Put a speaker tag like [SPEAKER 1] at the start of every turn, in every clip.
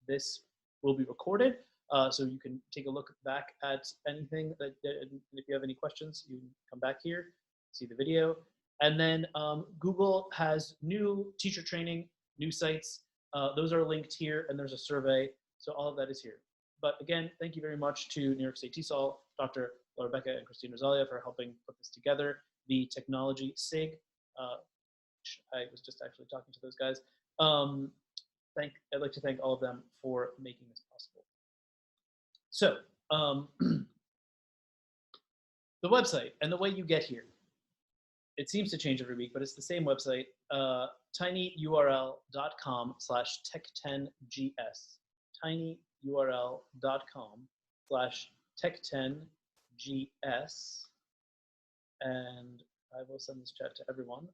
[SPEAKER 1] this will be recorded, so you can take a look back at anything that, and if you have any questions, you can come back here, see the video. And then Google has new teacher training, new sites. Those are linked here, and there's a survey. So all of that is here. But again, thank you very much to New York State TESOL, Dr. Laura Becca and Christine Rosalia for helping put this together. The technology SIG, I was just actually talking to those guys. I'd like to thank all of them for making this possible. So the website and the way you get here, it seems to change every week, but it's the same website, tinyurl.com/tech10gs, tinyurl.com/tech10gs, and I will send this chat to everyone.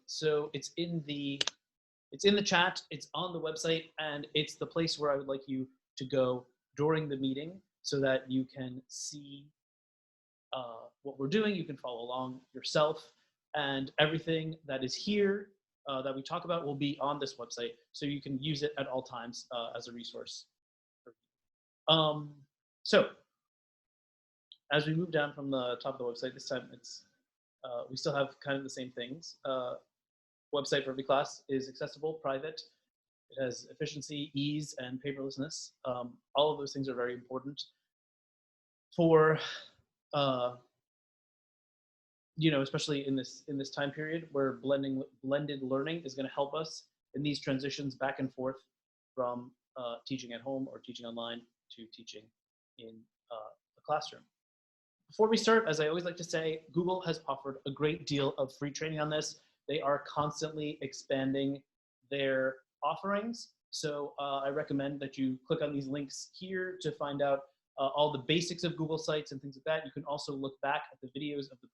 [SPEAKER 1] So it's in the chat, it's on the website, and it's the place where I would like you to go during the meeting so that you can see what we're doing. You can follow along yourself, and everything that is here that we talk about will be on this website, so you can use it at all times as a resource. So as we move down from the top of the website, this time it's we still have kind of the same things. Website for every class is accessible, private. It has efficiency, ease, and paperlessness. All of those things are very important for, especially in this time period where blended learning is going to help us in these transitions back and forth from teaching at home or teaching online to teaching in a classroom. Before we start, as I always like to say, Google has offered a great deal of free training on this. They are constantly expanding their offerings. So I recommend that you click on these links here to find out all the basics of Google Sites and things like that. You can also look back at the videos of the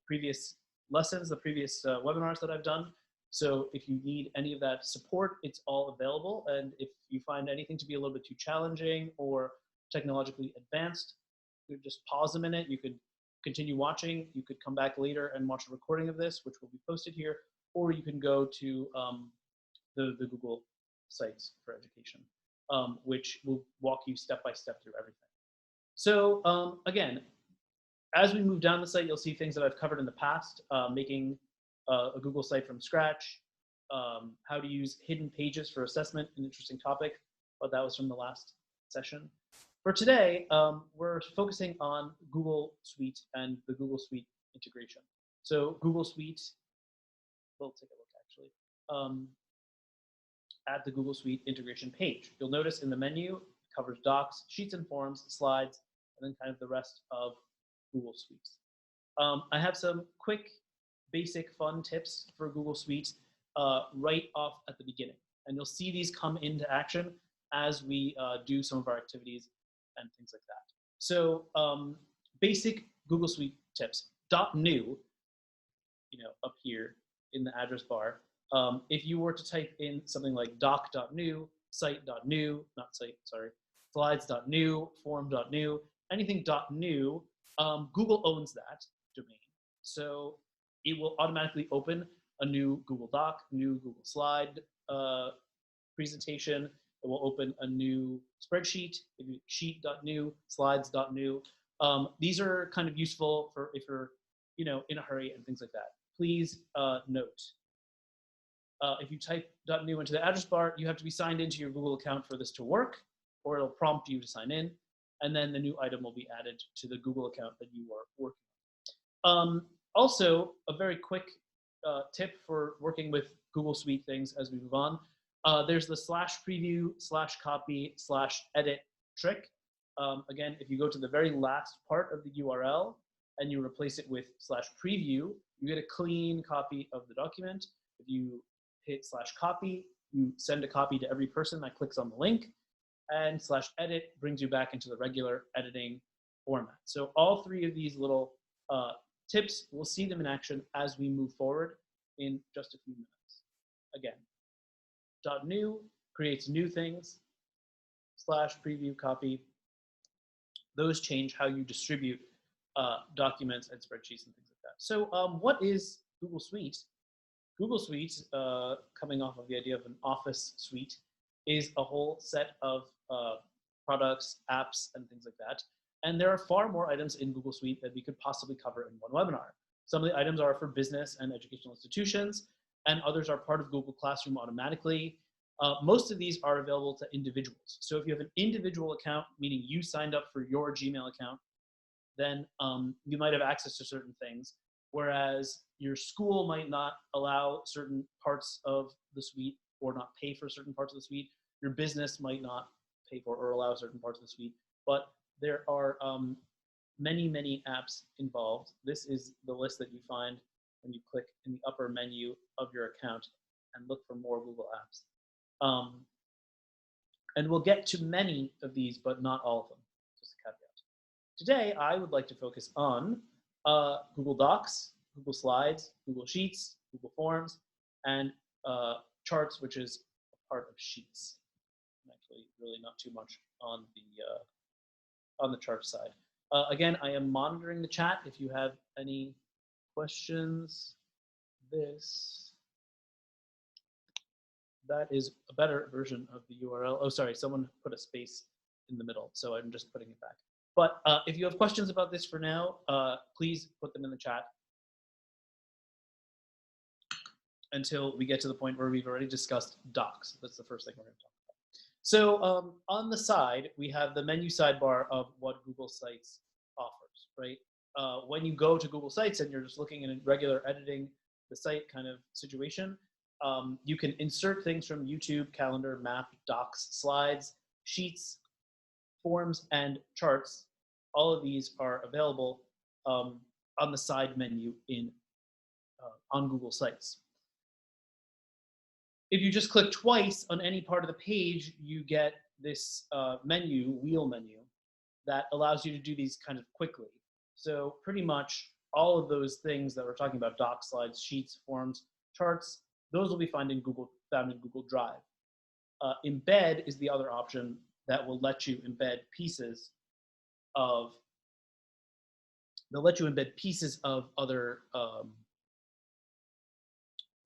[SPEAKER 1] previous lessons, the previous webinars that I've done. So if you need any of that support, it's all available. And if you find anything to be a little bit too challenging or technologically advanced, you just pause a minute. You could continue watching. You could come back later and watch a recording of this, which will be posted here, or you can go to the Google Sites for Education, which will walk you step by step through everything. So again, as we move down the site, you'll see things that I've covered in the past, making a Google site from scratch, how to use hidden pages for assessment, an interesting topic, but that was from the last session. For today, we're focusing on Google Suite and the Google Suite integration. So Google Suite, we'll take a look actually, at the Google Suite integration page. You'll notice in the menu, it covers Docs, Sheets and Forms, Slides, and then kind of the rest of Google Suites. I have some quick, basic, fun tips for Google Suite right off at the beginning. And you'll see these come into action as we do some of our activities and things like that. So basic Google Suite tips. .new, up here in the address bar. If you were to type in something like doc.new, site.new, not site, sorry, slides.new, form.new, anything .new, Google owns that domain. So it will automatically open a new Google Doc, new Google Slide presentation. It will open a new spreadsheet, maybe sheet.new, slides.new. These are kind of useful for if you're, in a hurry and things like that. Please note, if you type .new into the address bar, you have to be signed into your Google account for this to work, or it'll prompt you to sign in, and then the new item will be added to the Google account that you are working on. Also, a very quick tip for working with Google Suite things as we move on. There's the /preview, /copy, /edit trick. Again, if you go to the very last part of the URL and you replace it with /preview, you get a clean copy of the document. If you hit /copy, you send a copy to every person that clicks on the link, and /edit brings you back into the regular editing format. So all three of these little tips, we'll see them in action as we move forward in just a few minutes. Again, .new creates new things, /preview, copy. Those change how you distribute documents and spreadsheets and things like that. So what is Google Suite? Google Suite, coming off of the idea of an office suite, is a whole set of products, apps, and things like that. And there are far more items in Google Suite that we could possibly cover in one webinar. Some of the items are for business and educational institutions, and others are part of Google Classroom automatically. Most of these are available to individuals. So if you have an individual account, meaning you signed up for your Gmail account, then you might have access to certain things, whereas your school might not allow certain parts of the suite or not pay for certain parts of the suite. Your business might not pay for or allow certain parts of the suite, but there are many, many apps involved. This is the list that you find when you click in the upper menu of your account and look for more Google apps. And we'll get to many of these, but not all of them, just a caveat. Today, I would like to focus on Google Docs, Google Slides, Google Sheets, Google Forms, and Charts, which is a part of Sheets. Actually, really not too much on the chart side. Again, I am monitoring the chat. If you have any questions, that is a better version of the URL. Oh, sorry, someone put a space in the middle, so I'm just putting it back. But if you have questions about this for now, please put them in the chat until we get to the point where we've already discussed docs. That's the first thing we're going to talk about. So on the side, we have the menu sidebar of what Google Sites offers, right? When you go to Google Sites and you're just looking at a regular editing the site kind of situation, you can insert things from YouTube, Calendar, Map, Docs, Slides, Sheets, Forms, and Charts. All of these are available on the side menu on Google Sites. If you just click twice on any part of the page, you get this wheel menu, that allows you to do these kind of quickly. So pretty much all of those things that we're talking about, Docs, Slides, Sheets, Forms, Charts, those will be found in Google Drive. Embed is the other option that will let you embed pieces of other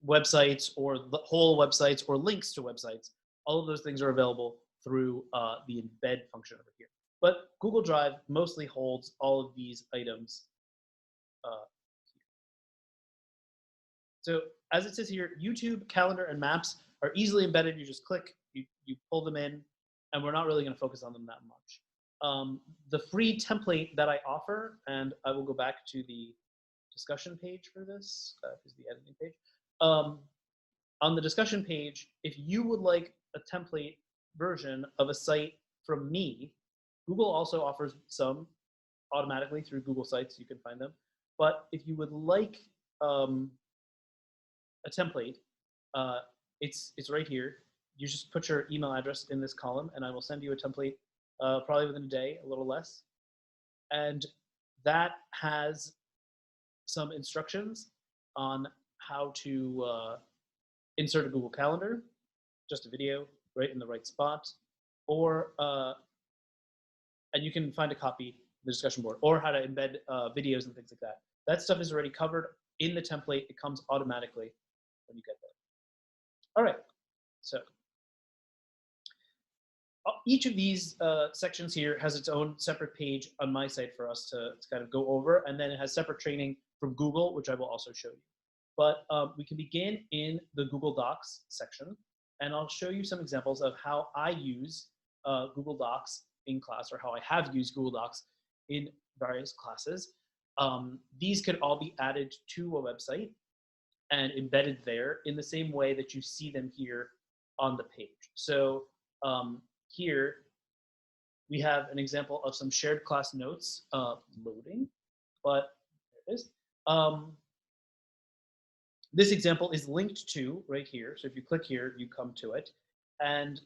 [SPEAKER 1] websites or the whole websites or links to websites. All of those things are available through the embed function over here. But Google Drive mostly holds all of these items. So as it says here, YouTube, Calendar, and Maps are easily embedded. You just click, you pull them in, and we're not really going to focus on them that much. The free template that I offer, and I will go back to the discussion page for this, is the editing page. On the discussion page, if you would like a template version of a site from me, Google also offers some automatically through Google Sites. You can find them. But if you would like a template, it's right here. You just put your email address in this column, and I will send you a template probably within a day, a little less. And that has some instructions on how to insert a Google Calendar, just a video right in the right spot, or and you can find a copy of the discussion board, or how to embed videos and things like that. That stuff is already covered in the template. It comes automatically when you get there. All right, so each of these sections here has its own separate page on my site for us to kind of go over, and then it has separate training from Google, which I will also show you. But we can begin in the Google Docs section, and I'll show you some examples of how I use Google Docs in class, or how I have used Google Docs in various classes. These could all be added to a website and embedded there in the same way that you see them here on the page. So here we have an example of some shared class notes loading, but there it is. This example is linked to right here. So if you click here, you come to it. And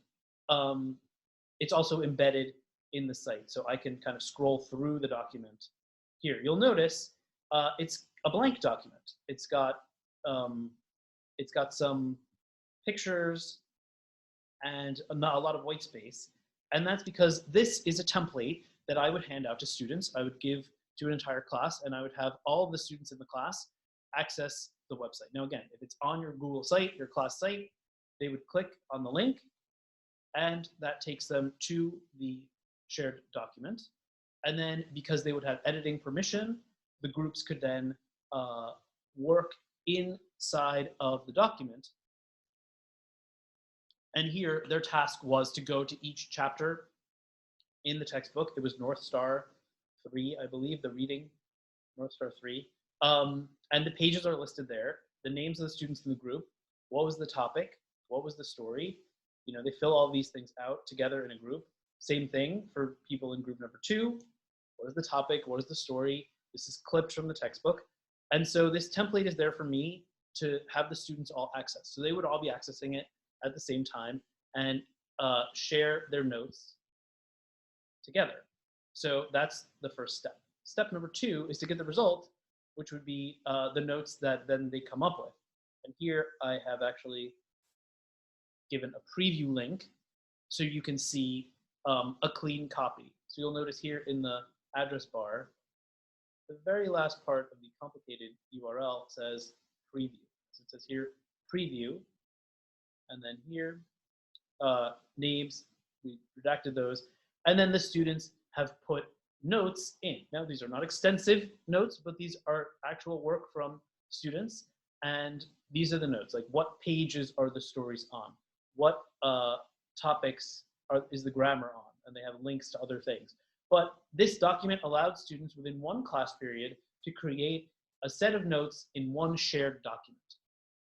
[SPEAKER 1] it's also embedded in the site. So I can kind of scroll through the document here. You'll notice it's a blank document. It's got some pictures and not a lot of white space. And that's because this is a template that I would hand out to students. I would give to an entire class, and I would have all of the students in the class access the website. Now, again, if it's on your Google site, your class site, they would click on the link, and that takes them to the shared document. And then because they would have editing permission, the groups could then work inside of the document. And here, their task was to go to each chapter in the textbook. It was North Star 3, I believe, the reading, North Star 3. And the pages are listed there, the names of the students in the group, what was the topic, what was the story. You know, they fill all these things out together in a group. Same thing for people in group number 2. What is the topic? What is the story? This is clipped from the textbook. And so this template is there for me to have the students all access. So they would all be accessing it at the same time and share their notes together. So that's the first step. Step number 2 is to get the result, which would be the notes that then they come up with. And here I have actually given a preview link so you can see a clean copy. So you'll notice here in the address bar, the very last part of the complicated URL says preview. So it says here preview, and then here names, we redacted those, and then the students have put notes in. Now these are not extensive notes, but these are actual work from students, and these are the notes, like what pages are the stories on, what topics is the grammar on, and they have links to other things. But this document allowed students within one class period to create a set of notes in one shared document.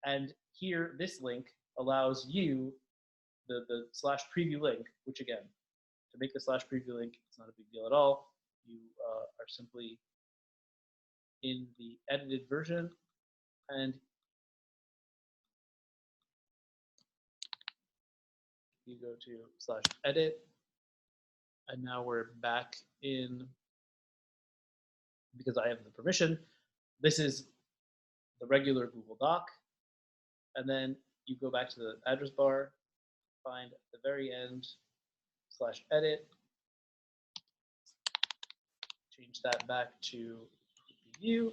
[SPEAKER 1] And here, this link allows you, the /preview link, which again, to make the /preview link, it's not a big deal at all. You are simply in the edited version, and you go to /edit, and now we're back in, because I have the permission, this is the regular Google Doc, and then you go back to the address bar, find at the very end /edit, change that back to preview,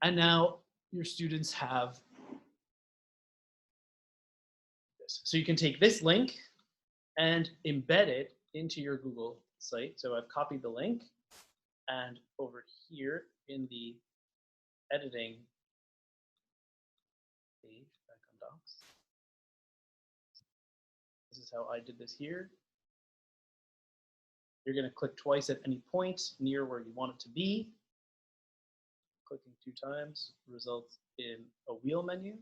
[SPEAKER 1] and now your students have this. So you can take this link and embed it into your Google site. So I've copied the link, and over here in the editing page, back on Docs, this is how I did this here. You're going to click twice at any point near where you want it to be. Clicking 2 times results in a wheel menu.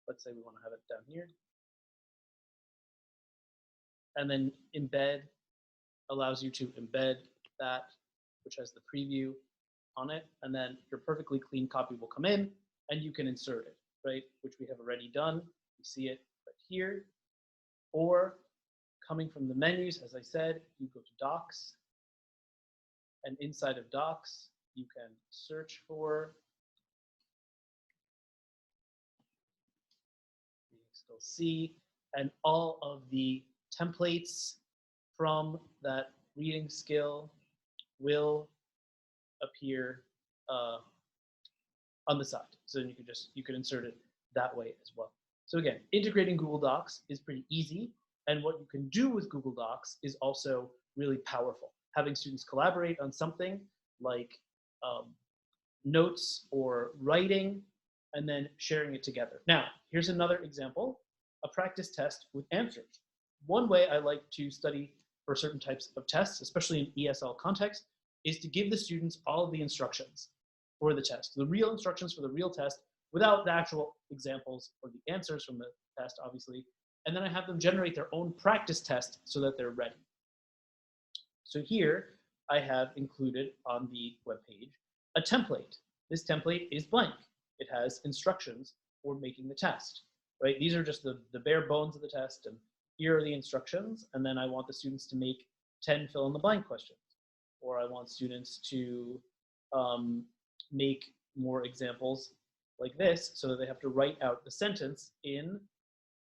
[SPEAKER 1] Let's say we want to have it down here. And then embed allows you to embed that, which has the preview on it. And then your perfectly clean copy will come in and you can insert it, right? Which we have already done. You see it right here. Or coming from the menus, as I said, you go to Docs. And inside of Docs, you can search for, you can still see, and all of the templates from that reading skill will appear on the side. So then you can insert it that way as well. So again, integrating Google Docs is pretty easy. And what you can do with Google Docs is also really powerful. Having students collaborate on something like notes or writing, and then sharing it together. Now, here's another example, a practice test with answers. One way I like to study for certain types of tests, especially in ESL context, is to give the students all of the instructions for the test, the real instructions for the real test, without the actual examples or the answers from the test, obviously. And then I have them generate their own practice test so that they're ready. So here I have included on the webpage a template. This template is blank. It has instructions for making the test, right? These are just the bare bones of the test, and here are the instructions. And then I want the students to make 10 fill in the blank questions, or I want students to make more examples like this so that they have to write out the sentence in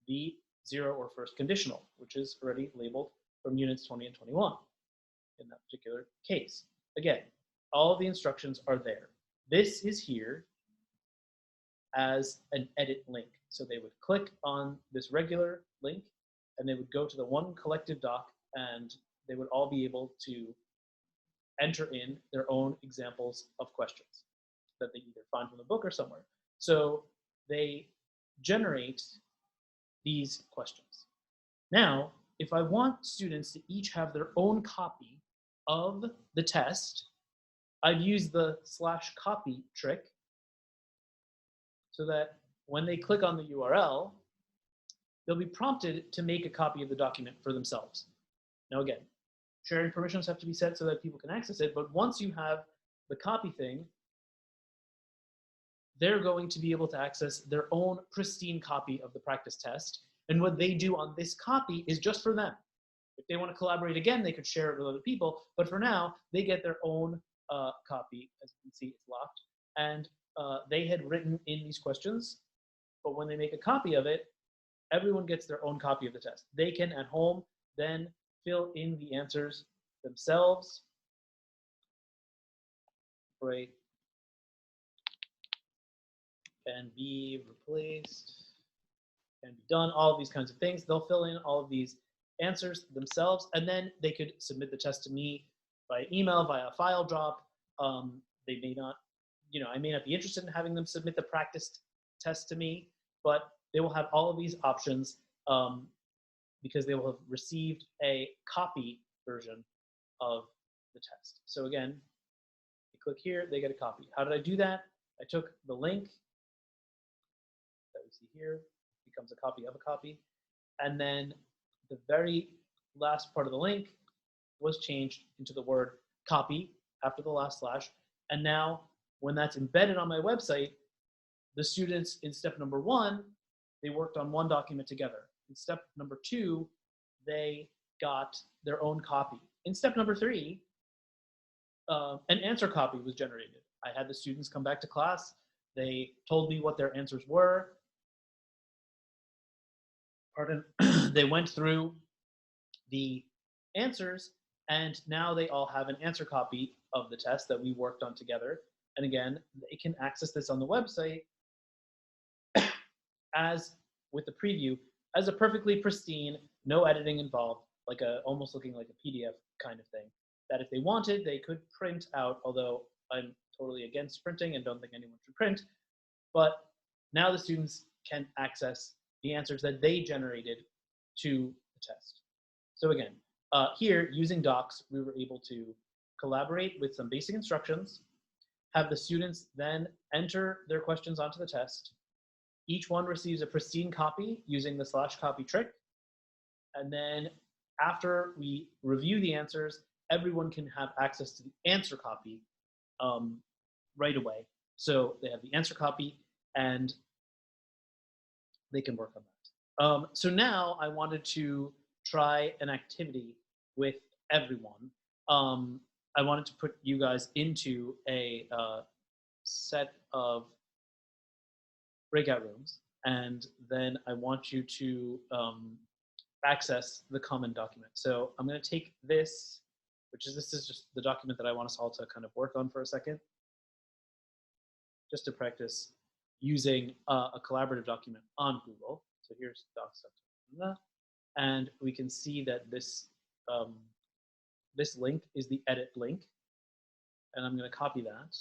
[SPEAKER 1] the 0 or first conditional, which is already labeled from units 20 and 21 in that particular case. Again, all of the instructions are there. This is here as an edit link. So they would click on this regular link, and they would go to the one collective doc, and they would all be able to enter in their own examples of questions that they either find from the book or somewhere. So they generate these questions. Now, if I want students to each have their own copy of the test, I've used the /copy trick so that when they click on the URL, they'll be prompted to make a copy of the document for themselves. Now again, sharing permissions have to be set so that people can access it, but once you have the copy thing, they're going to be able to access their own pristine copy of the practice test. And what they do on this copy is just for them. If they want to collaborate again, they could share it with other people, but for now, they get their own copy. As you can see, it's locked. And they had written in these questions, but when they make a copy of it, everyone gets their own copy of the test. They can, at home, then fill in the answers themselves. Right. Can be replaced, can be done, all of these kinds of things. They'll fill in all of these answers themselves, and then they could submit the test to me by email, via a file drop. They may not, I may not be interested in having them submit the practice test to me, but they will have all of these options because they will have received a copy version of the test. So again, you click here, they get a copy. How did I do that? I took the link that we see here, becomes a copy of a copy, and then the very last part of the link was changed into the word copy after the last slash. And now when that's embedded on my website, the students in step number 1, they worked on one document together. In step number 2, they got their own copy. In step number 3, an answer copy was generated. I had the students come back to class. They told me what their answers were. Pardon. They went through the answers, and now they all have an answer copy of the test that we worked on together. And again, they can access this on the website as with the preview, as a perfectly pristine, no editing involved, like almost looking like a PDF kind of thing, that if they wanted, they could print out, although I'm totally against printing and don't think anyone should print. But now the students can access the answers that they generated to the test. So again, here, using docs, we were able to collaborate with some basic instructions, have the students then enter their questions onto the test. Each one receives a pristine copy using the /copy trick. And then after we review the answers, everyone can have access to the answer copy right away. So they have the answer copy and they can work on that. So now I wanted to try an activity with everyone. I wanted to put you guys into a set of breakout rooms, and then I want you to access the common document. So I'm going to take this, this is just the document that I want us all to kind of work on for a second, just to practice using a collaborative document on Google. So here's docs.google, and we can see that this this link is the edit link, and I'm going to copy that.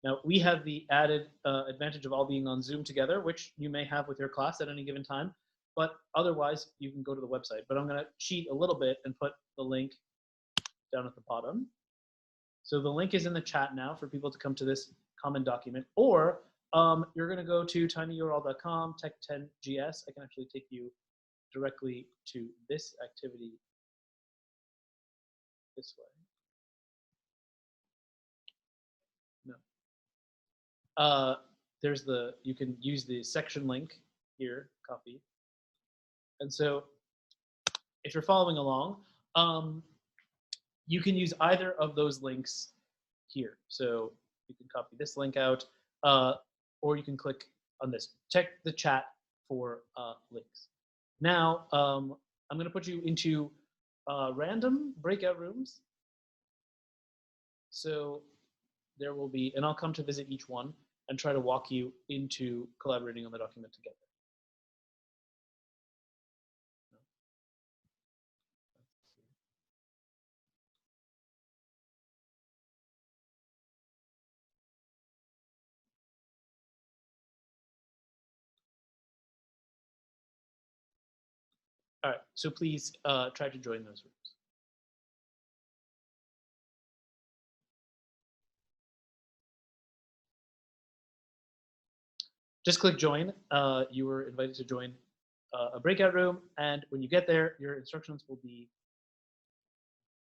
[SPEAKER 1] Now, we have the added advantage of all being on Zoom together, which you may have with your class at any given time, but otherwise you can go to the website. But I'm going to cheat a little bit and put the link down at the bottom. So the link is in the chat now for people to come to this common document, or you're going to go to tinyurl.com, tech10gs. I can actually take you directly to this activity this way. No. You can use the section link here, copy. And so if you're following along, you can use either of those links here. So you can copy this link out, or you can click on this. Check the chat for links. Now, I'm going to put you into random breakout rooms. So there will be, and I'll come to visit each one and try to walk you into collaborating on the document together. All right, so please try to join those rooms. Just click join. You were invited to join a breakout room, and when you get there, your instructions will be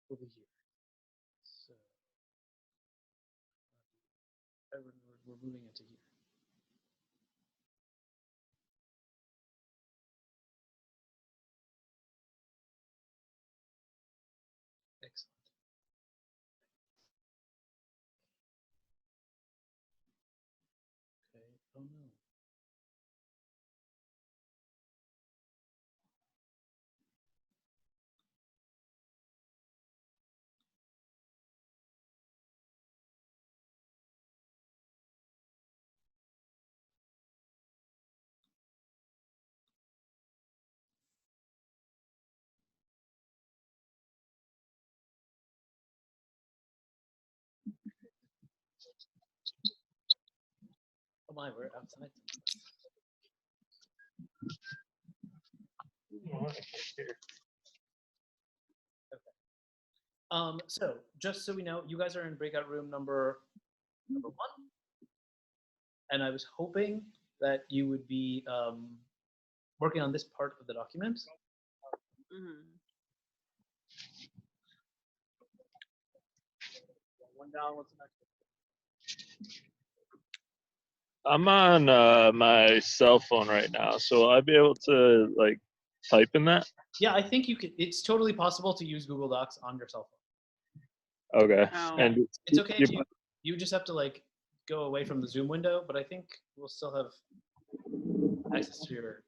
[SPEAKER 1] here. So we're moving into here. Excellent. Okay. Oh no. Oh my, we're outside. Okay. So just so we know, you guys are in breakout room number 1, and I was hoping that you would be working on this part of the document. One down. What's the next?
[SPEAKER 2] I'm on my cell phone right now, so will I be able to like type in that?
[SPEAKER 1] Yeah, I think you could. It's totally possible to use Google Docs on your cell phone.
[SPEAKER 2] Okay.
[SPEAKER 3] Oh.
[SPEAKER 2] And
[SPEAKER 1] It's okay. You just have to like go away from the Zoom window, but I think we'll still have access to your.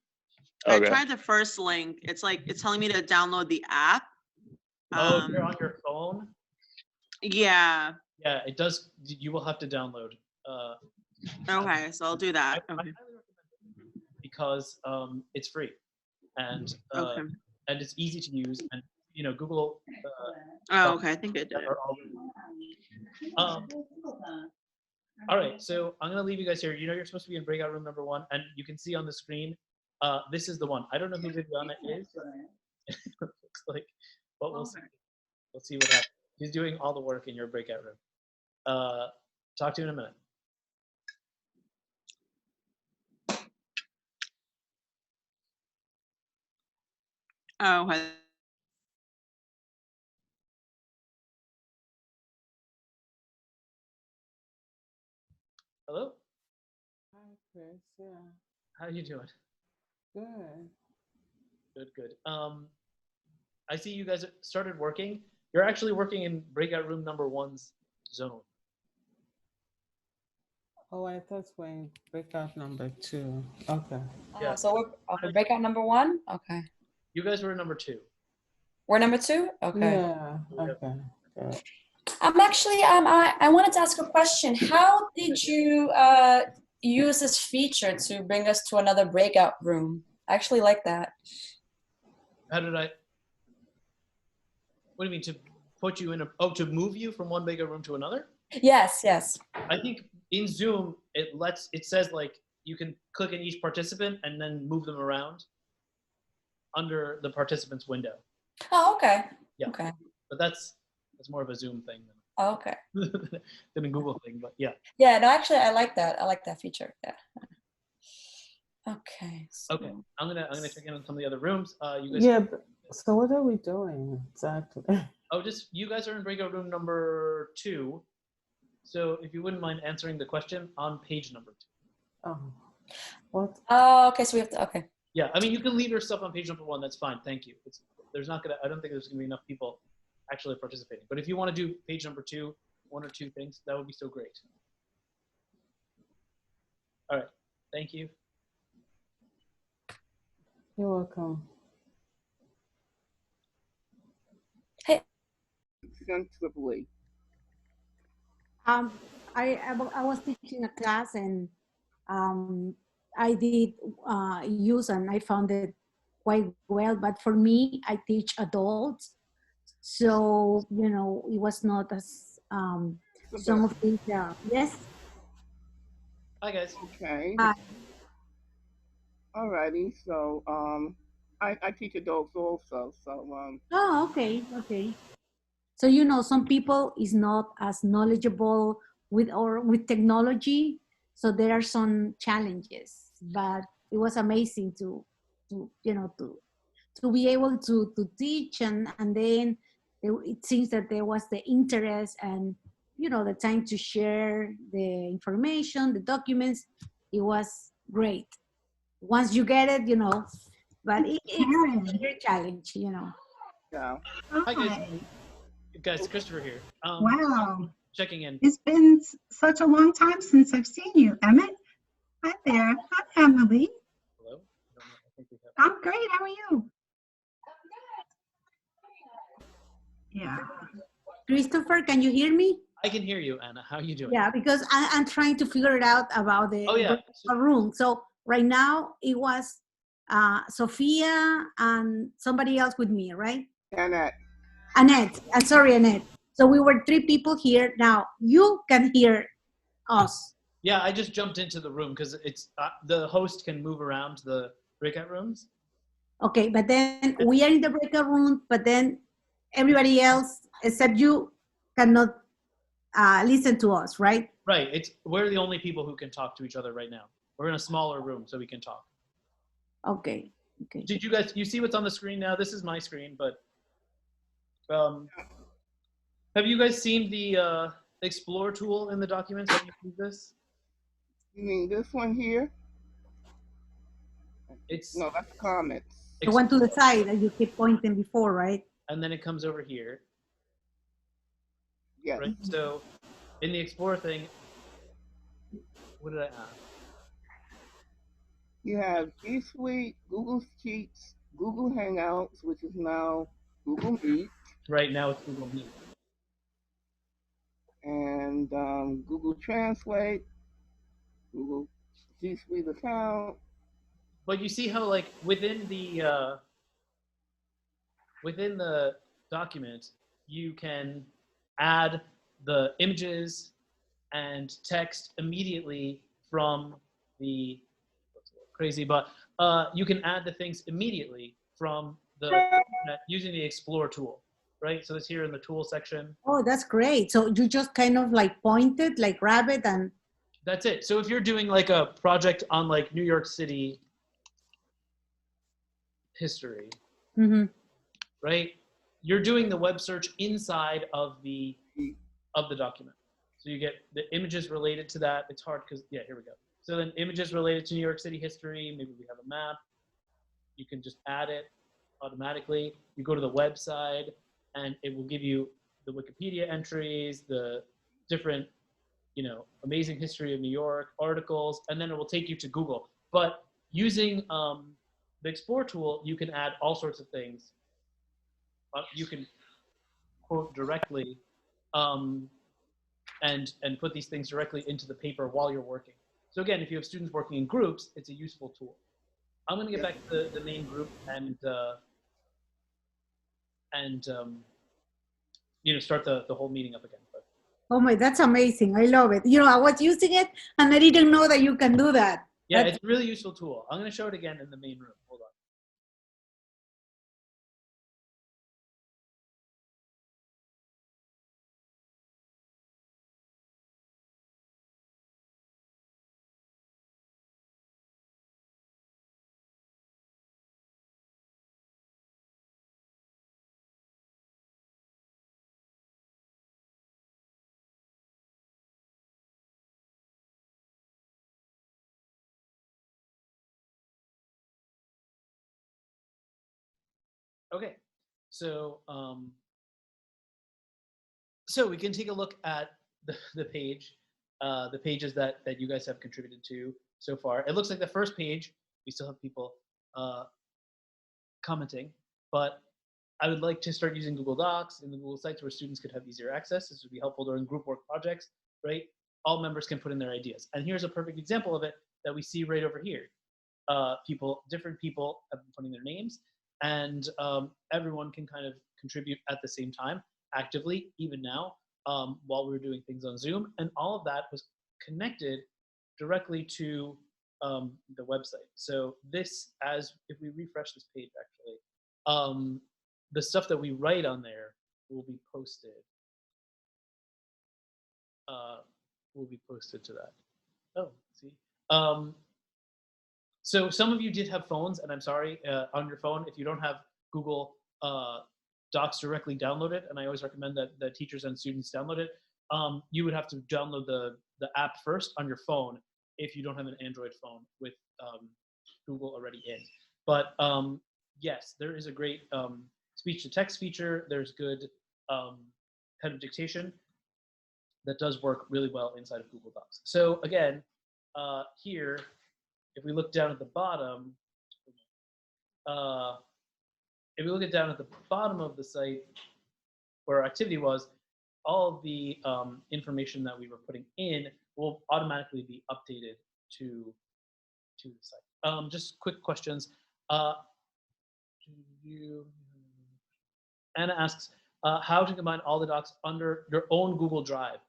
[SPEAKER 2] Okay.
[SPEAKER 3] I tried the first link. It's like it's telling me to download the app.
[SPEAKER 1] Oh, you're on your phone?
[SPEAKER 3] Yeah.
[SPEAKER 1] Yeah, it does. You will have to download.
[SPEAKER 3] Okay, so I'll do that.
[SPEAKER 1] I
[SPEAKER 3] Okay.
[SPEAKER 1] highly recommend it because it's free and
[SPEAKER 3] Okay.
[SPEAKER 1] and it's easy to use, and you know Google.
[SPEAKER 3] Oh, okay. I think I did.
[SPEAKER 1] Are all right, so I'm gonna leave you guys here. You know you're supposed to be in breakout room number 1, and you can see on the screen. This is the one. I don't know who Viviana is. Looks like, but we'll see. We'll see what happens. He's doing all the work in your breakout room. Talk to you in a minute.
[SPEAKER 3] Oh, okay.
[SPEAKER 1] Hello?
[SPEAKER 4] Hi, Chris. Yeah.
[SPEAKER 1] How you doing?
[SPEAKER 4] Good.
[SPEAKER 1] Good. I see you guys started working. You're actually working in breakout room number 1's zone.
[SPEAKER 4] Oh, I thought we're in breakout number 2. Okay.
[SPEAKER 1] Yeah.
[SPEAKER 5] So we're okay, breakout number 1. Okay.
[SPEAKER 1] You guys were number 2.
[SPEAKER 5] We're number 2. Okay.
[SPEAKER 4] Yeah. Okay. Good.
[SPEAKER 5] I'm actually I wanted to ask a question. How did you use this feature to bring us to another breakout room? I actually like that.
[SPEAKER 1] How did I? What do you mean to put you in to move you from one breakout room to another?
[SPEAKER 5] Yes. Yes.
[SPEAKER 1] I think in Zoom it says like you can click in each participant and then move them around under the participant's window.
[SPEAKER 5] Oh, okay.
[SPEAKER 1] Yeah.
[SPEAKER 5] Okay.
[SPEAKER 1] But that's more of a Zoom thing
[SPEAKER 5] Oh, okay.
[SPEAKER 1] than a Google thing. But yeah.
[SPEAKER 5] Yeah. No, actually, I like that. I like that feature. Yeah. Okay. So.
[SPEAKER 1] Okay. I'm gonna check in on some of the other rooms. You guys.
[SPEAKER 4] Yeah. So what are we doing exactly?
[SPEAKER 1] Oh, just you guys are in breakout room number 2. So if you wouldn't mind answering the question on page number 2.
[SPEAKER 4] Oh. What?
[SPEAKER 5] Oh, okay. So we have to. Okay.
[SPEAKER 1] Yeah, I mean you can leave your stuff on page number 1. That's fine. Thank you. I don't think there's gonna be enough people actually participating. But if you want to do page number 2, 1 or 2 things, that would be so great. All right. Thank you.
[SPEAKER 4] You're welcome.
[SPEAKER 5] Hey.
[SPEAKER 6] Extensively.
[SPEAKER 7] I was teaching a class and I did use and I found it quite well. But for me, I teach adults, so it was not as some of these. Yes.
[SPEAKER 1] Hi guys.
[SPEAKER 6] Okay.
[SPEAKER 7] Hi.
[SPEAKER 6] Alrighty. So I teach adults also, so
[SPEAKER 7] Oh, okay, okay. So some people is not as knowledgeable with technology, so there are some challenges. But it was amazing to be able to teach, and then it seems that there was the interest and the time to share the information, the documents. It was great once you get it, but it's a
[SPEAKER 8] Karen.
[SPEAKER 7] very challenge.
[SPEAKER 6] yeah.
[SPEAKER 1] Hi guys,
[SPEAKER 8] Hi.
[SPEAKER 1] guys, Christopher here.
[SPEAKER 8] Wow.
[SPEAKER 1] Checking in.
[SPEAKER 8] It's been such a long time since I've seen you, Emmett. Hi there. Hi, Emily.
[SPEAKER 1] Hello. I don't know. I think we have.
[SPEAKER 8] I'm great. How are you? Yeah.
[SPEAKER 7] Christopher, can you hear me?
[SPEAKER 1] I can hear you, Anna. How are you doing?
[SPEAKER 7] Yeah, because I'm trying to figure it out about the
[SPEAKER 1] Oh yeah.
[SPEAKER 7] room. So right now it was Sophia and somebody else with me, right?
[SPEAKER 6] Annette.
[SPEAKER 7] Annette. Sorry, Annette. So we were 3 people here. Now you can hear us.
[SPEAKER 1] Yeah, I just jumped into the room because it's the host can move around the breakout rooms.
[SPEAKER 7] Okay, but then we are in the breakout room, but then everybody else except you cannot listen to us, right?
[SPEAKER 1] Right. We're the only people who can talk to each other right now. We're in a smaller room, so we can talk.
[SPEAKER 7] Okay. Okay.
[SPEAKER 1] Did you see what's on the screen now? This is my screen, but have you guys seen the Explore tool in the documents? Have you seen this?
[SPEAKER 6] You mean this one here?
[SPEAKER 1] It's
[SPEAKER 6] No, that's comments.
[SPEAKER 7] The one to the side that you keep pointing before, right?
[SPEAKER 1] and then it comes over here,
[SPEAKER 6] Yes.
[SPEAKER 1] right? So in the Explore thing, what did I ask?
[SPEAKER 6] You have G Suite, Google Sheets, Google Hangouts, which is now Google Meet,
[SPEAKER 1] Right now it's Google Meet.
[SPEAKER 6] and Google Translate, Google G Suite account.
[SPEAKER 1] But you see how like within the document, you can add the images and text immediately from the crazy, but you can add the things immediately from the using the Explore tool, right? So it's here in the tool section.
[SPEAKER 7] Oh, that's great. So you just kind of like point it, like grab it and.
[SPEAKER 1] That's it. So if you're doing like a project on like New York City history,
[SPEAKER 7] Mm-hmm.
[SPEAKER 1] right? You're doing the web search inside of the document. So you get the images related to that. It's hard because, yeah, here we go. So then images related to New York City history, maybe we have a map. You can just add it automatically. You go to the website and it will give you the Wikipedia entries, the different, amazing history of New York articles, and then it will take you to Google. But using the Explore tool, you can add all sorts of things. You can quote directly and put these things directly into the paper while you're working. So again, if you have students working in groups, it's a useful tool. I'm going to get back to the main group and start the whole meeting up again. But,
[SPEAKER 7] Oh my, that's amazing. I love it. I was using it and I didn't know that you can do that.
[SPEAKER 1] yeah, it's a really useful tool. I'm going to show it again in the main room. Hold on. Okay, so we can take a look at the page, the pages that you guys have contributed to so far. It looks like the first page, we still have people commenting, but I would like to start using Google Docs and the Google Sites where students could have easier access. This would be helpful during group work projects, right? All members can put in their ideas. And here's a perfect example of it that we see right over here. Different people have been putting their names, and everyone can kind of contribute at the same time, actively, even now, while we were doing things on Zoom. And all of that was connected directly to the website. So this, as if we refresh this page, actually, the stuff that we write on there will be posted. Will be posted to that. Oh, see. So some of you did have phones, and I'm sorry, on your phone, if you don't have Google Docs directly downloaded, and I always recommend that teachers and students download it, you would have to download the app first on your phone if you don't have an Android phone with Google already in. But yes, there is a great speech-to-text feature. There's good head of dictation that does work really well inside of Google Docs. So again, here, if we look down at the bottom, if we look down at the bottom of the site where our activity was, all of the information that we were putting in will automatically be updated to the site. Just quick questions. Anna asks, how to combine all the docs under your own Google Drive.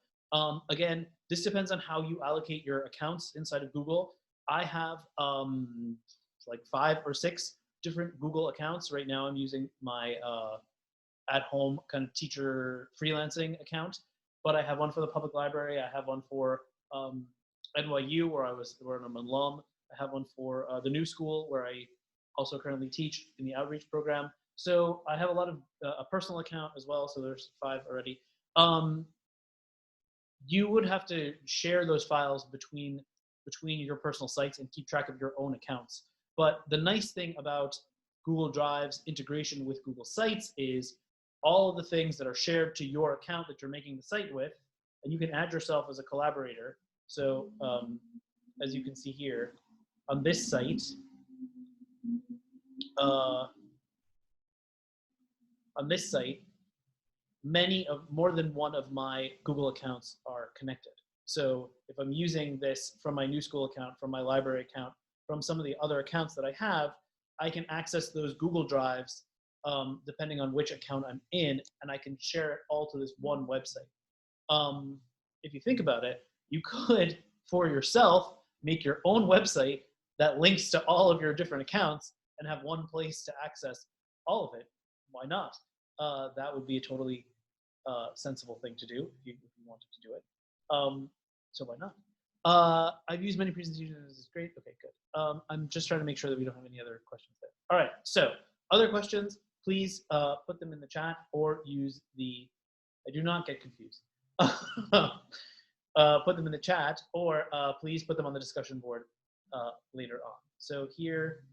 [SPEAKER 1] Again, this depends on how you allocate your accounts inside of Google. I have like 5 or 6 different Google accounts. Right now I'm using my at-home kind of teacher freelancing account, but I have one for the public library. I have one for NYU where I'm an alum. I have one for the new school where I also currently teach in the outreach program. So I have a lot of a personal account as well. So there's 5 already. You would have to share those files between your personal sites and keep track of your own accounts. But the nice thing about Google Drive's integration with Google Sites is all of the things that are shared to your account that you're making the site with, and you can add yourself as a collaborator. So as you can see here on this site, more than one of my Google accounts are connected. So if I'm using this from my new school account, from my library account, from some of the other accounts that I have, I can access those Google Drives depending on which account I'm in, and I can share it all to this one website. If you think about it, you could, for yourself, make your own website that links to all of your different accounts and have one place to access all of it. Why not? That would be a totally sensible thing to do if you wanted to do it. So why not? I've used many presentations. This is great. Okay, good. I'm just trying to make sure that we don't have any other questions there. All right, so other questions, please put them in the chat or use the, I do not get confused. Put them in the chat or please put them on the discussion board later on. So here,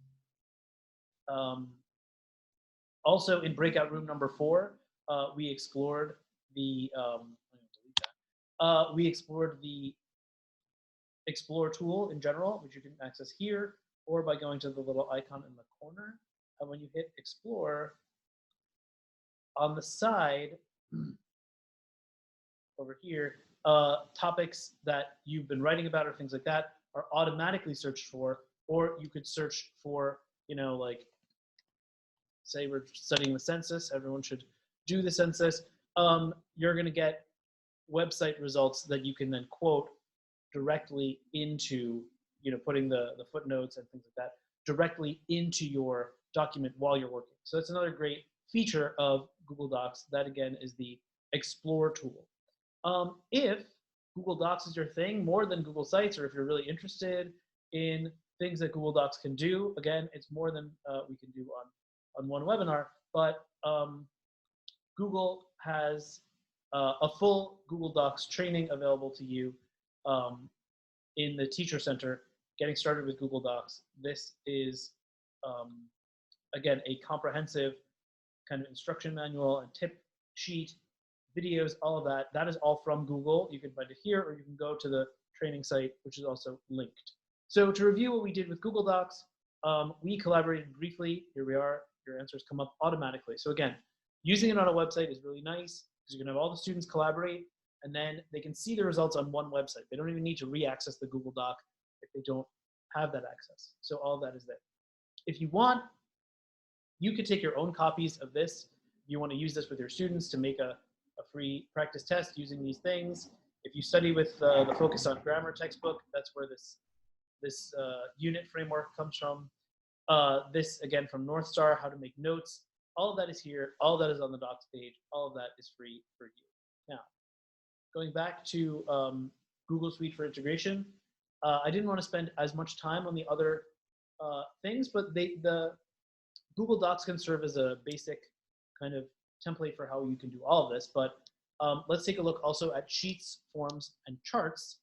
[SPEAKER 1] also in breakout room number 4, we explored the, we explored the Explore tool in general, which you can access here, or by going to the little icon in the corner. And when you hit Explore, on the side over here, topics that you've been writing about or things like that are automatically searched for, or you could search for, you know, like, say we're studying the census, everyone should do the census. You're going to get website results that you can then quote directly into, you know, putting the footnotes and things like that directly into your document while you're working. So that's another great feature of Google Docs. That again is the Explore tool. If Google Docs is your thing more than Google Sites, or if you're really interested in things that Google Docs can do, again, it's more than we can do on one webinar, but Google has a full Google Docs training available to you in the Teacher Center, Getting Started with Google Docs. This is, again, a comprehensive kind of instruction manual and tip sheet, videos, all of that. That is all from Google. You can find it here, or you can go to the training site, which is also linked. So to review what we did with Google Docs, we collaborated briefly. Here we are. Your answers come up automatically. So again, using it on a website is really nice because you can have all the students collaborate, and then they can see the results on one website. They don't even need to re-access the Google Doc if they don't have that access. So all of that is there. If you want, you could take your own copies of this. If you want to use this with your students to make a free practice test using these things. If you study with the Focus on Grammar textbook, that's where this this unit framework comes from. This, again, from North Star, how to make notes. All of that is here. All of that is on the docs page. All of that is free for you. Now, going back to Google Suite for integration, I didn't want to spend as much time on the other things, but the Google Docs can serve as a basic kind of template for how you can do all of this. But let's take a look also at Sheets, Forms, and Charts.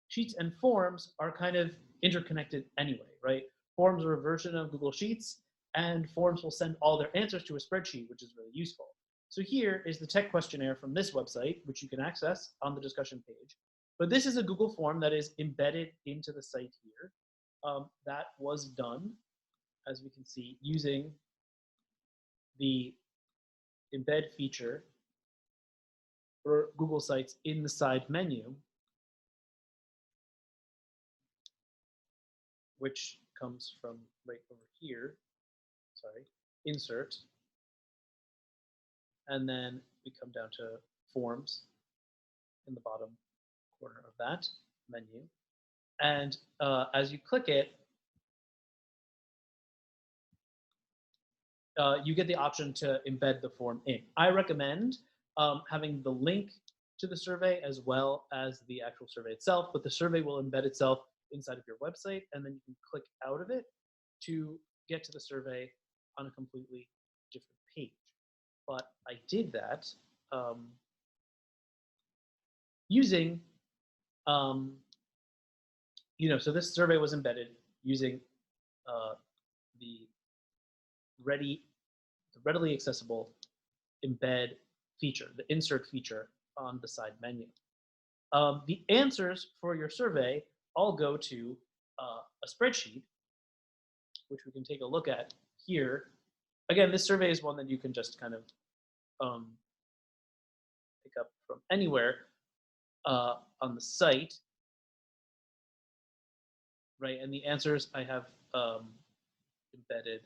[SPEAKER 1] Sheets and Forms are kind of interconnected anyway, right? Forms are a version of Google Sheets, and Forms will send all their answers to a spreadsheet, which is really useful. So here is the tech questionnaire from this website, which you can access on the discussion page. But this is a Google form that is embedded into the site here. That was done, as we can see, using the embed feature for Google Sites in the side menu, which comes from right over here. Sorry, insert. And then we come down to Forms in the bottom corner of that menu. And as you click it, you get the option to embed the form in. I recommend having the link to the survey as well as the actual survey itself, but the survey will embed itself inside of your website, and then you can click out of it to get to the survey on a completely different page. But I did that using, so this survey was embedded using the readily accessible embed feature, the insert feature on the side menu. The answers for your survey all go to a spreadsheet, which we can take a look at here. Again, this survey is one that you can just kind of pick up from anywhere on the site, right? And the answers I have embedded.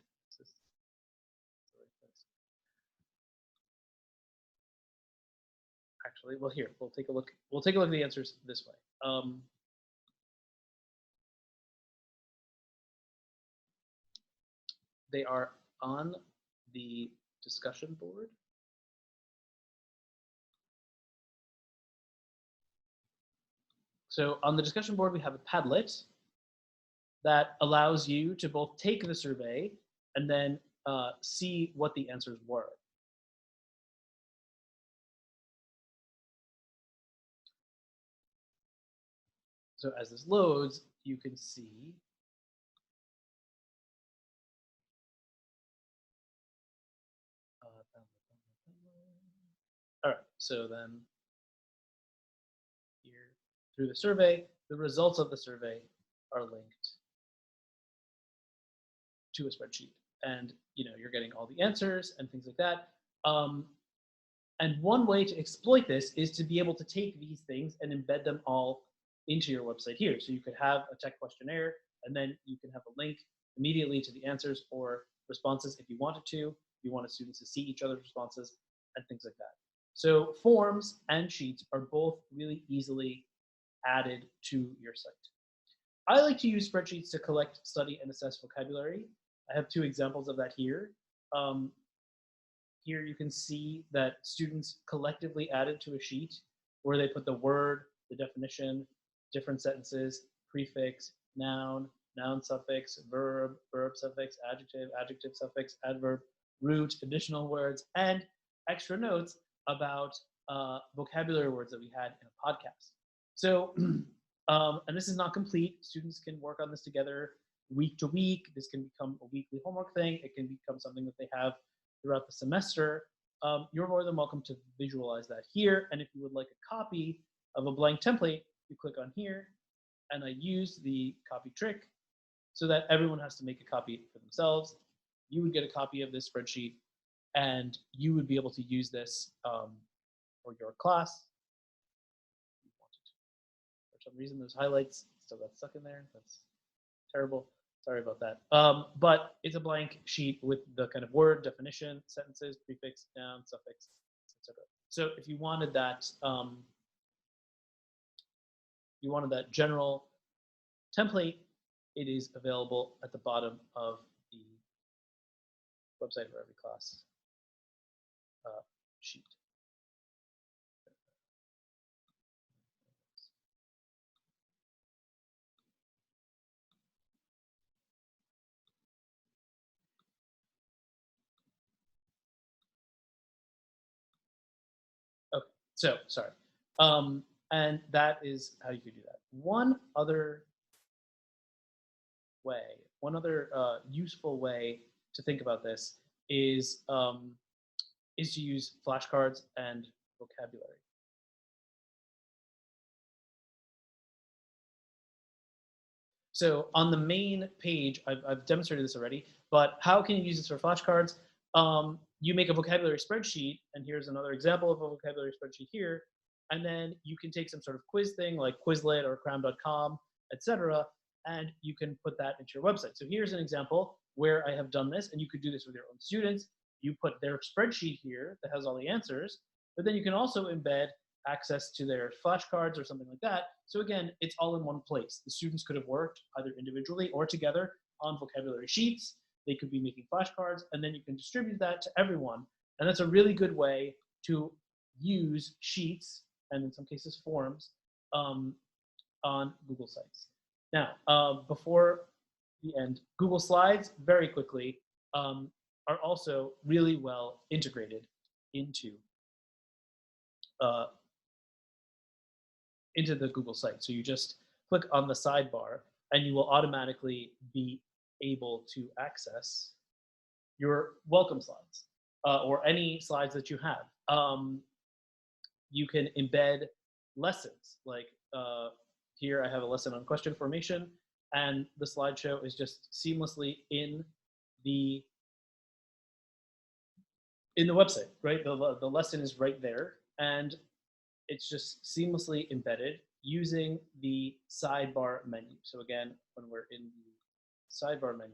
[SPEAKER 1] Actually, well, here we'll take a look. We'll take a look at the answers this way. They are on the discussion board. So on the discussion board, we have a Padlet that allows you to both take the survey and then see what the answers were. So as this loads, you can see all right, so then here through the survey, the results of the survey are linked to a spreadsheet, and you're getting all the answers and things like that. And one way to exploit this is to be able to take these things and embed them all into your website here. So you could have a tech questionnaire, and then you can have a link immediately to the answers or responses if you wanted to. You wanted students to see each other's responses and things like that. So forms and sheets are both really easily added to your site. I like to use spreadsheets to collect, study, and assess vocabulary. I have two examples of that here. Here you can see that students collectively added to a sheet where they put the word, the definition, different sentences, prefix, noun, noun suffix, verb, verb suffix, adjective, adjective suffix, adverb, root, additional words, and extra notes about vocabulary words that we had in a podcast. So, and this is not complete. Students can work on this together week to week. This can become a weekly homework thing. It can become something that they have throughout the semester. You're more than welcome to visualize that here. And if you would like a copy of a blank template, you click on here, and I use the copy trick so that everyone has to make a copy for themselves. You would get a copy of this spreadsheet, and you would be able to use this for your class. For some reason, those highlights still got stuck in there. That's terrible. Sorry about that. But it's a blank sheet with the kind of word, definition, sentences, prefix, noun, suffix, etc. So if you wanted that, general template, it is available at the bottom of the website for every class sheet. Okay, so sorry. And that is how you could do that. One other useful way to think about this is to use flashcards and vocabulary. So on the main page, I've demonstrated this already, but how can you use this for flashcards? You make a vocabulary spreadsheet, and here's another example of a vocabulary spreadsheet here, and then you can take some sort of quiz thing like Quizlet or cram.com, etc., and you can put that into your website. So here's an example where I have done this, and you could do this with your own students. You put their spreadsheet here that has all the answers, but then you can also embed access to their flashcards or something like that. So again, it's all in one place. The students could have worked either individually or together on vocabulary sheets. They could be making flashcards, and then you can distribute that to everyone. And that's a really good way to use sheets, and in some cases forms, on Google Sites. Now, before the end, Google Slides, very quickly, are also really well integrated into the Google site. So you just click on the sidebar and you will automatically be able to access your welcome slides or any slides that you have. You can embed lessons, like here I have a lesson on question formation, and the slideshow is just seamlessly in the website, right? The lesson is right there, and it's just seamlessly embedded using the sidebar menu. So again, when we're in the sidebar menu,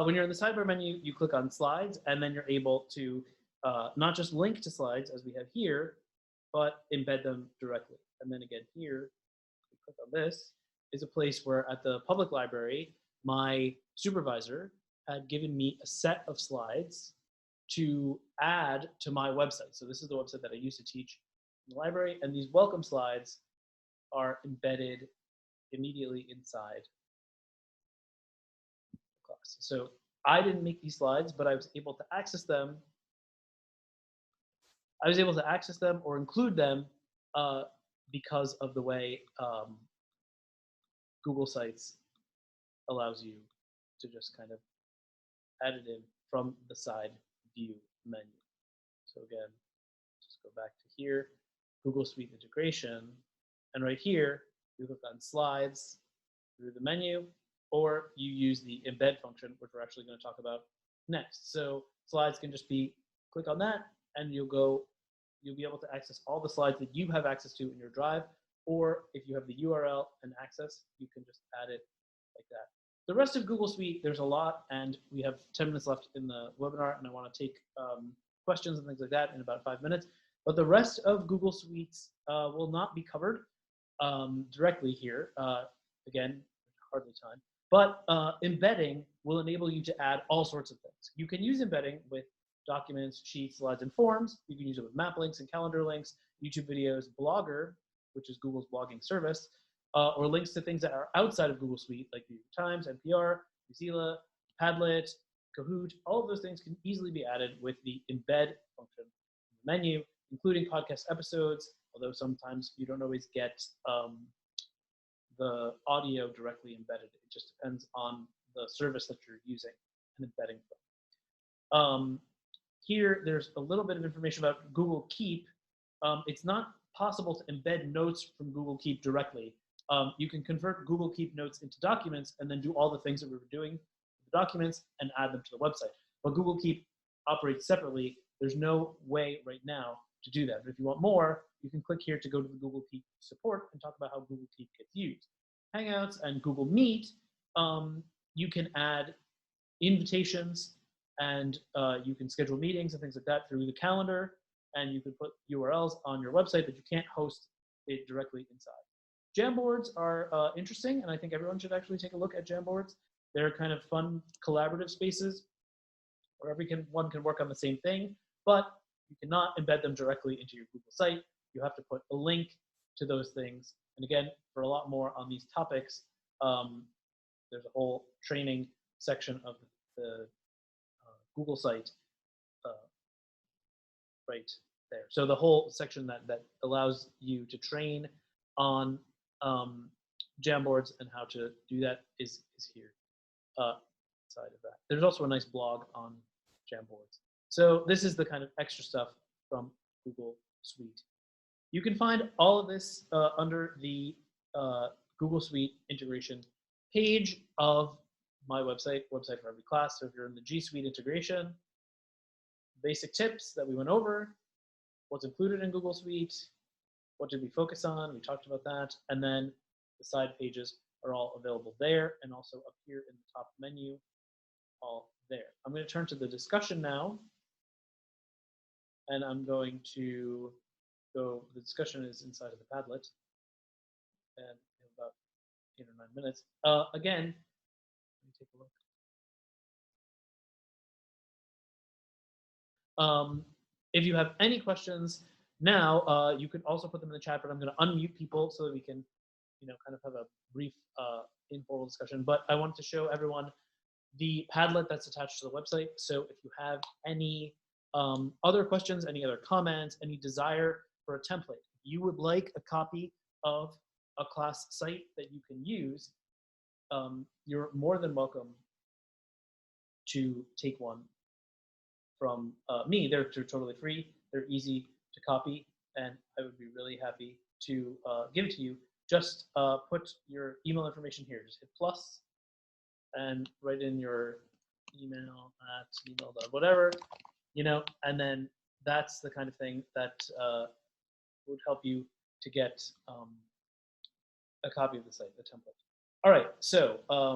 [SPEAKER 1] when you're in the sidebar menu, you click on slides, and then you're able to not just link to slides as we have here, but embed them directly. And then again here, we click on this, is a place where at the public library, my supervisor had given me a set of slides to add to my website. So this is the website that I used to teach in the library, and these welcome slides are embedded immediately inside the class. So I didn't make these slides, but I was able to access them. I was able to access them or include them because of the way Google Sites allows you to just kind of add it in from the side view menu. So again, just go back to here, Google Suite integration, and right here, you click on slides through the menu, or you use the embed function, which we're actually going to talk about next. So slides can just be, click on that, and you'll be able to access all the slides that you have access to in your drive, or if you have the URL and access, you can just add it like that. The rest of Google Suite, there's a lot, and we have 10 minutes left in the webinar, and I want to take questions and things like that in about 5 minutes. But the rest of Google Suites will not be covered directly here. Again, hardly time. But embedding will enable you to add all sorts of things. You can use embedding with documents, sheets, slides, and forms. You can use it with map links and calendar links, YouTube videos, Blogger, which is Google's blogging service, or links to things that are outside of Google Suite, like the Times, NPR, Mozilla, Padlet, Kahoot. All of those things can easily be added with the embed function in the menu, including podcast episodes, although sometimes you don't always get the audio directly embedded. It just depends on the service that you're using and embedding from. Here, there's a little bit of information about Google Keep. It's not possible to embed notes from Google Keep directly. You can convert Google Keep notes into documents and then do all the things that we were doing with the documents and add them to the website. But Google Keep operates separately. There's no way right now to do that. But if you want more, you can click here to go to the Google Keep support and talk about how Google Keep gets used. Hangouts and Google Meet, you can add invitations and you can schedule meetings and things like that through the calendar, and you can put URLs on your website, but you can't host it directly inside. Jamboards are interesting, and I think everyone should actually take a look at Jamboards. They're kind of fun collaborative spaces where everyone can work on the same thing, but you cannot embed them directly into your Google site. You have to put a link to those things. And again, for a lot more on these topics, there's a whole training section of the Google site right there. So the whole section that allows you to train on Jamboards and how to do that is here side of that. There's also a nice blog on Jamboards. So this is the kind of extra stuff from Google Suite. You can find all of this under the Google Suite integration page of my website for every class. So if you're in the G Suite integration, basic tips that we went over, what's included in Google Suite, what did we focus on, we talked about that, and then the side pages are all available there and also up here in the top menu, all there. I'm going to turn to the discussion now, and I'm going to go, the discussion is inside of the Padlet, and in about 8 or 9 minutes. Again, let me take a look. If you have any questions now, you can also put them in the chat, but I'm going to unmute people so that we can, kind of have a brief informal discussion. But I wanted to show everyone the Padlet that's attached to the website. So if you have any other questions, any other comments, any desire for a template, if you would like a copy of a class site that you can use, you're more than welcome to take one from me. They're totally free. They're easy to copy, and I would be really happy to give it to you. Just put your email information here. Just hit plus and write in your email at email.whatever, and then that's the kind of thing that would help you to get a copy of the site, the template. All right, so I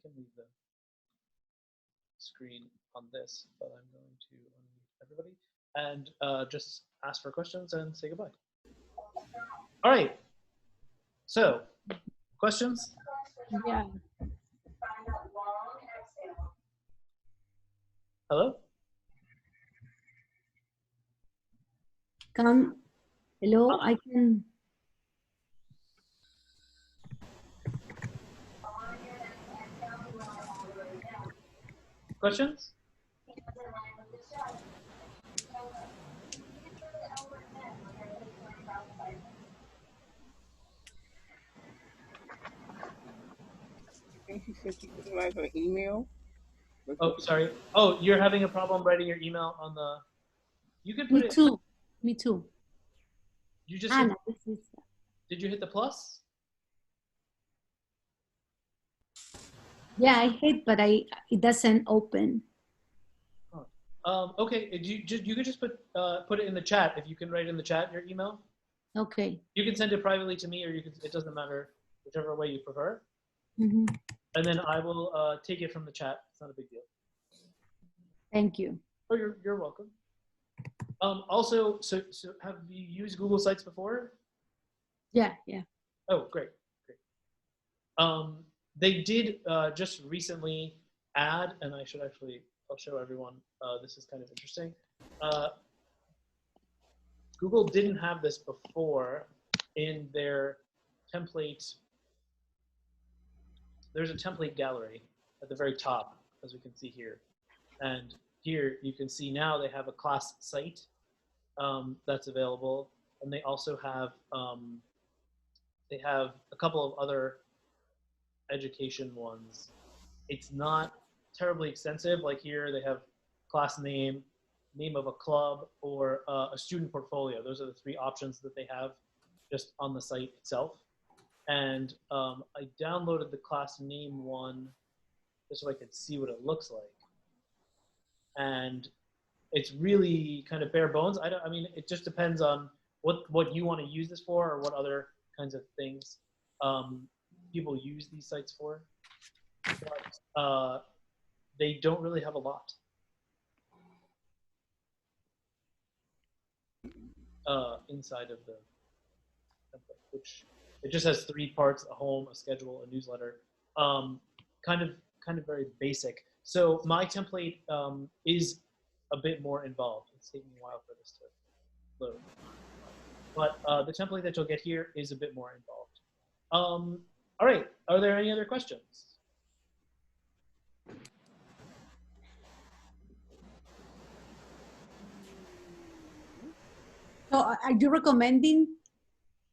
[SPEAKER 1] can leave the screen on this, but I'm going to unmute everybody and just ask for questions and say goodbye. All right, so questions?
[SPEAKER 7] Yeah.
[SPEAKER 1] Hello?
[SPEAKER 7] Hello, I can.
[SPEAKER 1] Questions?
[SPEAKER 6] I think she said she couldn't write her email.
[SPEAKER 1] Oh, sorry. Oh, you're having a problem writing your email on the. You can put
[SPEAKER 7] Me
[SPEAKER 1] it.
[SPEAKER 7] too. Me too.
[SPEAKER 1] You just.
[SPEAKER 7] Anna,
[SPEAKER 1] Did you hit the plus?
[SPEAKER 7] yeah, I hit, but it doesn't open.
[SPEAKER 1] Okay. You could just put it in the chat. If you can write in the chat your email.
[SPEAKER 7] Okay.
[SPEAKER 1] You can send it privately to me, or you can. It doesn't matter, whichever way you prefer.
[SPEAKER 7] Mm-hmm.
[SPEAKER 1] And then I will take it from the chat. It's not a big deal.
[SPEAKER 7] Thank you.
[SPEAKER 1] Oh, you're welcome. Also, so have you used Google Sites before?
[SPEAKER 7] Yeah.
[SPEAKER 1] Oh, great. They did just recently add, and I'll show everyone. This is kind of interesting. Google didn't have this before in their template. There's a template gallery at the very top, as we can see here. And here you can see now they have a class site that's available. And they also have, a couple of other education ones. It's not terribly extensive. Like here they have class name of a club, or a student portfolio. Those are the 3 options that they have just on the site itself. And I downloaded the class name one just so I could see what it looks like. And it's really kind of bare bones. I mean, it just depends on what you want to use this for, or what other kinds of things people use these sites for. But they don't really have a lot. Inside of the template, which it just has 3 parts: a home, a schedule, a newsletter. Kind of very basic. So my template is a bit more involved. It's taking a while for this to load. But the template that you'll get here is a bit more involved. All right, are there any other questions?
[SPEAKER 7] So are you recommending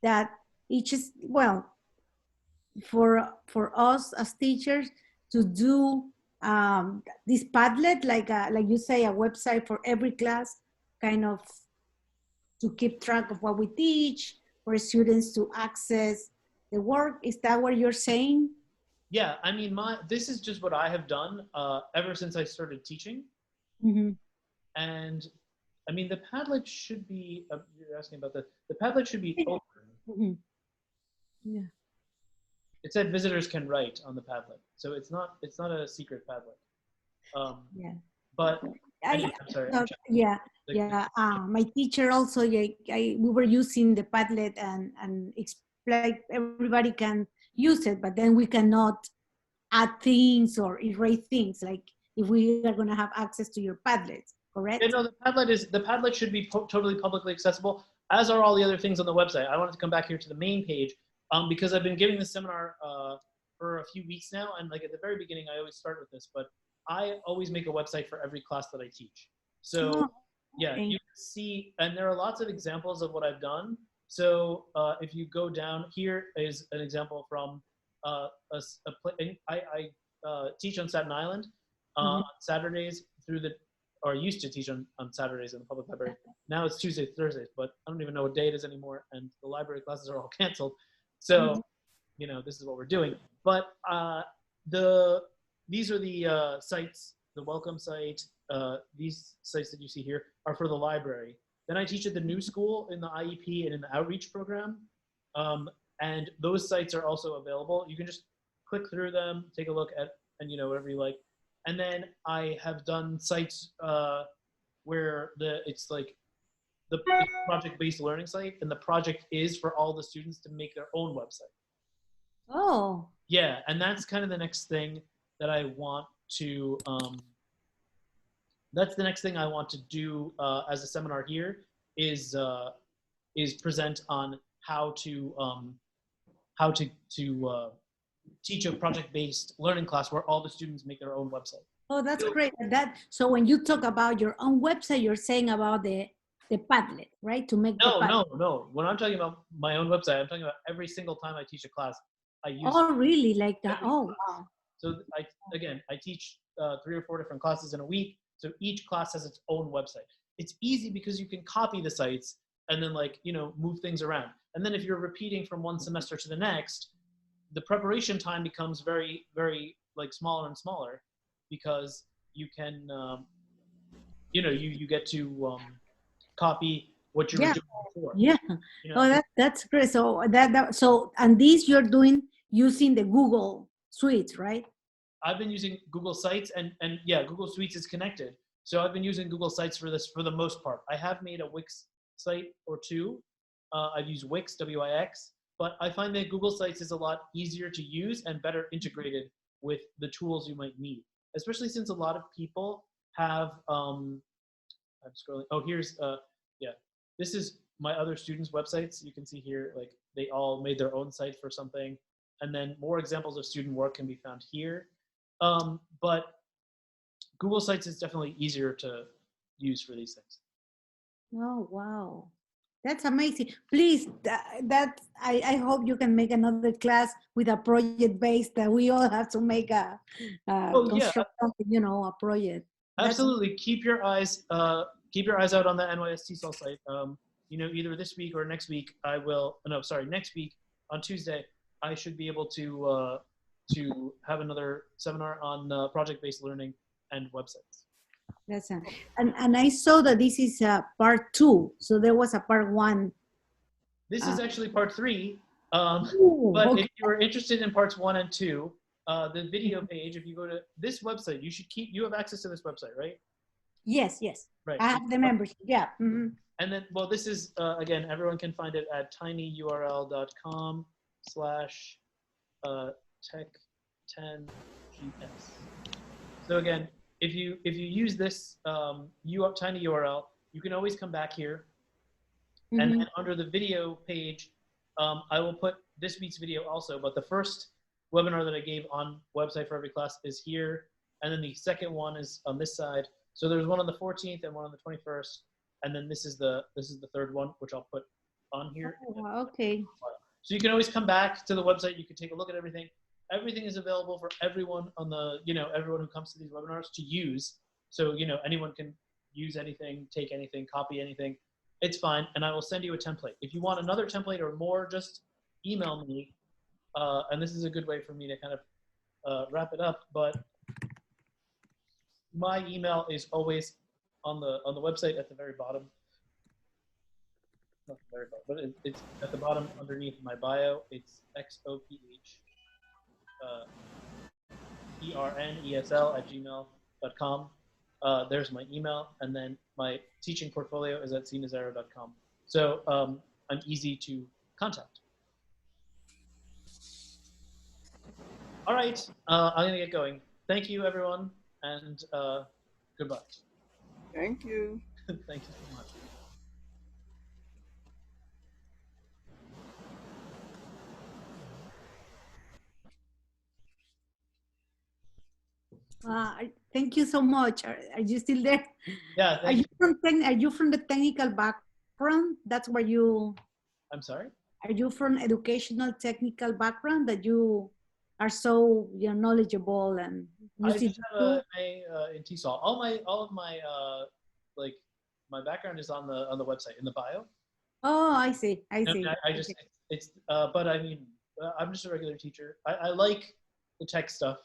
[SPEAKER 7] that each is, well, for us as teachers to do this Padlet, like you say, a website for every class, kind of to keep track of what we teach, for students to access the work? Is that what you're saying?
[SPEAKER 1] Yeah, I mean, this is just what I have done ever since I started teaching.
[SPEAKER 7] Mm-hmm.
[SPEAKER 1] And I mean, the Padlet should be, you're asking about the Padlet should be open.
[SPEAKER 7] Mm-hmm. Yeah.
[SPEAKER 1] It said visitors can write on the Padlet. So it's not a secret Padlet.
[SPEAKER 7] Yeah.
[SPEAKER 1] But anyway, I'm sorry.
[SPEAKER 7] Yeah. My teacher also, we were using the Padlet and like everybody can use it, but then we cannot add things or erase things, like if we are going to have access to your Padlet, correct?
[SPEAKER 1] Yeah, no, the Padlet should be totally publicly accessible, as are all the other things on the website. I wanted to come back here to the main page because I've been giving this seminar for a few weeks now, and like at the very beginning, I always start with this, but I always make a website for every class that I teach. So yeah, you can see, and there are lots of examples of what I've done. So if you go down, here is an example from I teach on Staten Island on Saturdays or used to teach on Saturdays in the public library. Now it's Tuesdays, Thursdays, but I don't even know what day it is anymore, and the library classes are all canceled. So, you know, this is what we're doing. But these are the sites, the welcome site. These sites that you see here are for the library. Then I teach at the new school in the IEP and in the outreach program. And those sites are also available. You can just click through them, take a look at, and you know, whatever you like. And then I have done sites where it's like the project-based learning site, and the project is for all the students to make their own website.
[SPEAKER 7] Oh.
[SPEAKER 1] Yeah, and that's kind of the next thing that I want to, that's the next thing I want to do as a seminar here is present on how to teach a project-based learning class where all the students make their own website.
[SPEAKER 7] Oh, that's great. So when you talk about your own website, you're saying about the Padlet, right? To make
[SPEAKER 1] No. When I'm talking about my own website, I'm talking about every single time I teach a class, I use.
[SPEAKER 7] Oh, really? Like that? Oh, wow.
[SPEAKER 1] So I teach 3 or 4 different classes in a week. So each class has its own website. It's easy because you can copy the sites and then, like, you know, move things around. And then if you're repeating from one semester to the next, the preparation time becomes very, very like smaller and smaller, because you can, you know, you get to copy what you were doing before.
[SPEAKER 7] Yeah.
[SPEAKER 1] You know?
[SPEAKER 7] Oh, that's great. So and these you're doing using the Google Suite, right?
[SPEAKER 1] I've been using Google Sites, and yeah, Google Suites is connected. So I've been using Google Sites for this for the most part. I have made a Wix site or two. I've used Wix, W-I-X, but I find that Google Sites is a lot easier to use and better integrated with the tools you might need, especially since a lot of people have, I'm scrolling, oh, here's, yeah, this is my other students' websites. You can see here, like, they all made their own site for something, and then more examples of student work can be found here. But Google Sites is definitely easier to use for these things.
[SPEAKER 7] Oh, wow. That's amazing. Please, I hope you can make another class with a project based that we all have to make a construct something, you know, a project.
[SPEAKER 1] Absolutely. Keep your eyes out on the NYSTESOL site. You know, either this week or next week, next week on Tuesday, I should be able to have another seminar on project-based learning and websites.
[SPEAKER 7] That's and I saw that this is part 2. So there was a part 1.
[SPEAKER 1] This is actually part 3.
[SPEAKER 7] Ooh,
[SPEAKER 1] but
[SPEAKER 7] okay.
[SPEAKER 1] if you are interested in parts 1 and 2, the video page, if you go to this website, you have access to this website, right?
[SPEAKER 7] Yes, yes.
[SPEAKER 1] Right.
[SPEAKER 7] I have the membership. Yeah. Mhm.
[SPEAKER 1] And then, well, this is, again, everyone can find it at tinyurl.com/tech10gs. So again, if you use this tiny URL, you can always come back here. And then under the video page, I will put this week's video also, but the first webinar that I gave on Website for Every Class is here. And then the second one is on this side. So there's one on the 14th and one on the 21st. And then this is the third one, which I'll put on here.
[SPEAKER 7] Oh, okay.
[SPEAKER 1] So you can always come back to the website. You can take a look at everything. Everything is available for everyone on the, everyone who comes to these webinars to use. So, anyone can use anything, take anything, copy anything. It's fine. And I will send you a template. If you want another template or more, just email me. And this is a good way for me to kind of wrap it up. But my email is always on the website at the very bottom. Not the very bottom, but it's at the bottom underneath my bio. It's xoph@gmail.com. There's my email, and then my teaching portfolio is at cnazaro.com. So I'm easy to contact. All right, I'm gonna get going. Thank you, everyone, and goodbye.
[SPEAKER 6] Thank you.
[SPEAKER 1] Thank you so much.
[SPEAKER 7] Thank you so much. Are you still there?
[SPEAKER 1] Yeah,
[SPEAKER 7] Are you from the technical background? That's where you.
[SPEAKER 1] I'm sorry?
[SPEAKER 7] Are you from educational technical background that you are so knowledgeable and
[SPEAKER 1] I
[SPEAKER 7] use it
[SPEAKER 1] just have
[SPEAKER 7] too?
[SPEAKER 1] in TESOL. All of my like my background is on the website in the bio.
[SPEAKER 7] Oh, I see. I
[SPEAKER 1] And
[SPEAKER 7] see.
[SPEAKER 1] I just it's but I mean I'm just a regular teacher. I like the tech stuff.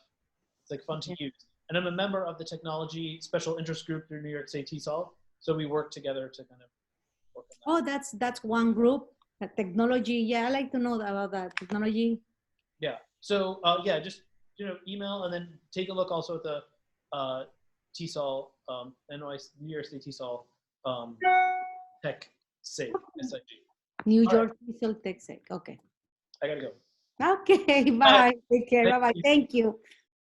[SPEAKER 1] It's like fun to use. And I'm a member of the technology special interest group through New York State TESOL. So we work together to kind of work on that.
[SPEAKER 7] Oh, that's one group. Technology. Yeah, I like to know about that technology.
[SPEAKER 1] Yeah. So yeah, just email and then take a look also at the TESOL New York State TESOL Tech SIG SIG.
[SPEAKER 7] New
[SPEAKER 1] All
[SPEAKER 7] York TESOL Tech Sec. Okay.
[SPEAKER 1] I gotta go.
[SPEAKER 7] Okay. Bye. Take care.
[SPEAKER 1] Thank
[SPEAKER 7] Bye. Bye.
[SPEAKER 1] you.
[SPEAKER 7] Thank you.